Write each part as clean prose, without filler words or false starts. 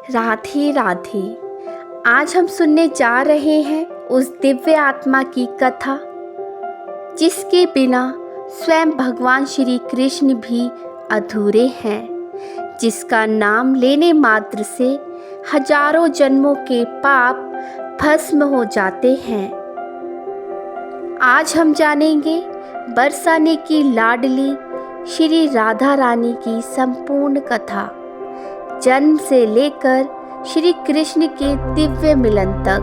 राधे राधे। आज हम सुनने जा रहे हैं उस दिव्य आत्मा की कथा जिसके बिना स्वयं भगवान श्री कृष्ण भी अधूरे हैं, जिसका नाम लेने मात्र से हजारों जन्मों के पाप भस्म हो जाते हैं। आज हम जानेंगे बरसाने की लाडली श्री राधा रानी की संपूर्ण कथा, जन्म से लेकर श्री कृष्ण के दिव्य मिलन तक।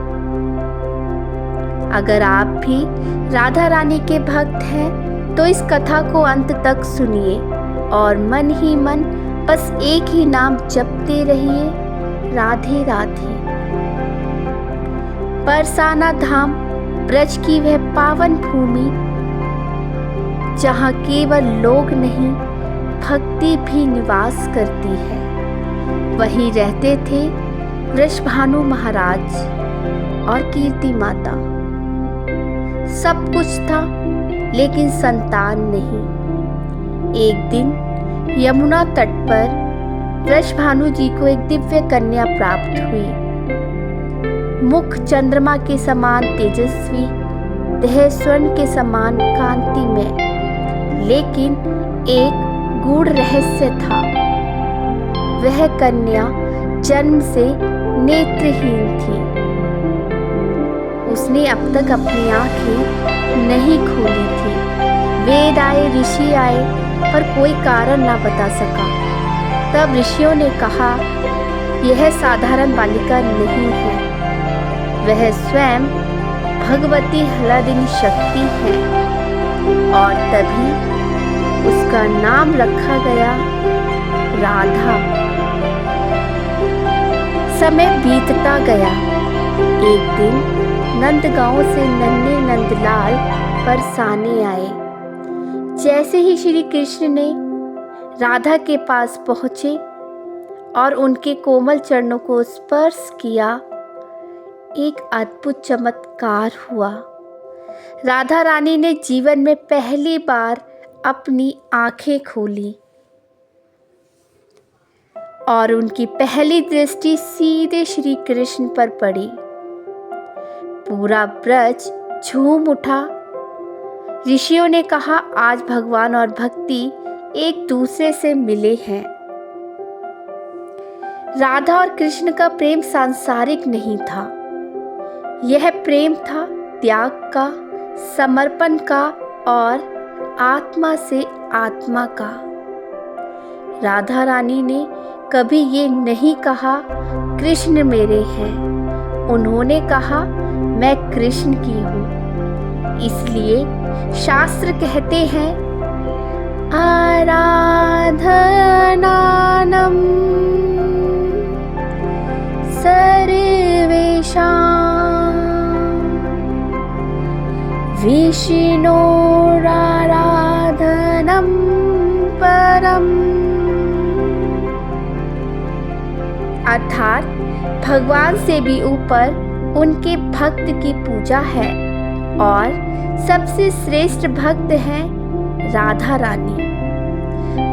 अगर आप भी राधा रानी के भक्त हैं तो इस कथा को अंत तक सुनिए और मन ही मन बस एक ही नाम जपते रहिए, राधे राधे। बरसाना धाम ब्रज की वह पावन भूमि जहाँ केवल लोग नहीं भक्ति भी निवास करती है। वहीं रहते थे वृषभानु महाराज और कीर्ति माता। सब कुछ था लेकिन संतान नहीं। एक दिन यमुना तट पर वृषभानु जी को एक दिव्य कन्या प्राप्त हुई। मुख चंद्रमा के समान तेजस्वी, देह स्वर्ण के समान कांति में, लेकिन एक गूढ़ रहस्य था। वह कन्या जन्म से नेत्रहीन थी। उसने अब तक अपनी आंखें नहीं खोली थी। वेद आए, ऋषि आए, पर कोई कारण ना बता सका। तब ऋषियों ने कहा, यह साधारण बालिका नहीं है, वह स्वयं भगवती हलादिनी शक्ति है। और तभी उसका नाम रखा गया राधा। समय बीतता गया। एक दिन नंदगांव से नन्हे नंदलाल बरसाने आए। जैसे ही श्री कृष्ण ने राधा के पास पहुंचे और उनके कोमल चरणों को स्पर्श किया, एक अद्भुत चमत्कार हुआ। राधा रानी ने जीवन में पहली बार अपनी आंखें खोली और उनकी पहली दृष्टि सीधे श्री कृष्ण पर पड़ी। पूरा ब्रज झूम उठा। ऋषियों ने कहा, आज भगवान और भक्ति एक दूसरे से मिले हैं। राधा और कृष्ण का प्रेम सांसारिक नहीं था, यह प्रेम था त्याग का, समर्पण का और आत्मा से आत्मा का। राधा रानी ने कभी ये नहीं कहा कृष्ण मेरे हैं, उन्होंने कहा मैं कृष्ण की हूँ। इसलिए शास्त्र कहते हैं, आराधनानम सर्वेषां विष्णोराराधनं परम। अर्थात भगवान से भी ऊपर उनके भक्त की पूजा है और सबसे श्रेष्ठ भक्त हैं राधा रानी।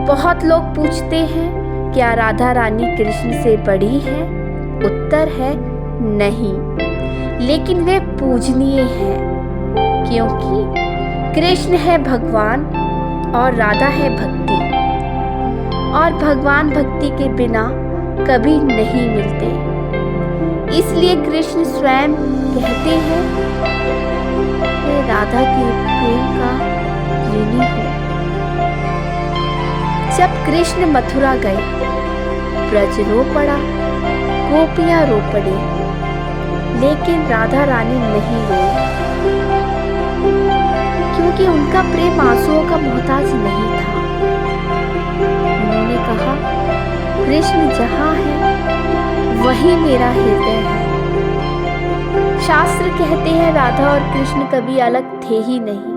बहुत लोग पूछते हैं, क्या राधा रानी कृष्ण से बड़ी है? उत्तर है नहीं, लेकिन वे पूजनीय हैं, क्योंकि कृष्ण है भगवान और राधा है भक्ति, और भगवान भक्ति के बिना कभी नहीं मिलते। इसलिए कृष्ण स्वयं कहते हैं, मैं राधा के प्रेम का ऋणी हूँ। जब कृष्ण मथुरा गए, ब्रज रो पड़ा, गोपियां रो पड़ी, लेकिन राधा रानी नहीं रोई, क्योंकि उनका प्रेम आंसुओं का मोहताज नहीं था। उन्होंने कहा, कृष्ण जहाँ है वही मेरा हृदय है। शास्त्र कहते हैं, राधा और कृष्ण कभी अलग थे ही नहीं,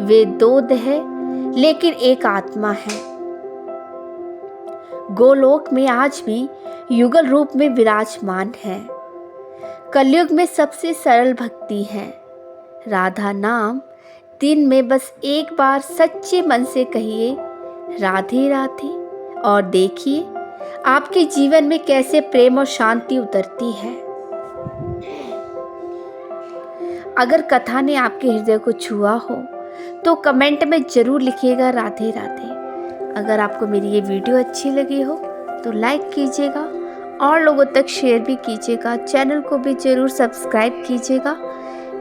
वे दो देह लेकिन एक आत्मा है। गोलोक में आज भी युगल रूप में विराजमान है। कलयुग में सबसे सरल भक्ति है। राधा नाम दिन में बस एक बार सच्चे मन से कहिए, राधे राधे, और देखिए आपके जीवन में कैसे प्रेम और शांति उतरती है। अगर कथा ने आपके हृदय को छुआ हो तो कमेंट में ज़रूर लिखिएगा राधे राधे। अगर आपको मेरी ये वीडियो अच्छी लगी हो तो लाइक कीजिएगा और लोगों तक शेयर भी कीजिएगा। चैनल को भी ज़रूर सब्सक्राइब कीजिएगा,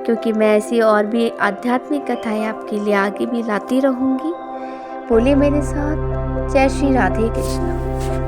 क्योंकि मैं ऐसी और भी आध्यात्मिक कथाएं आपके लिए आगे भी लाती रहूँगी। बोलिए मेरे साथ, जय श्री राधे कृष्ण।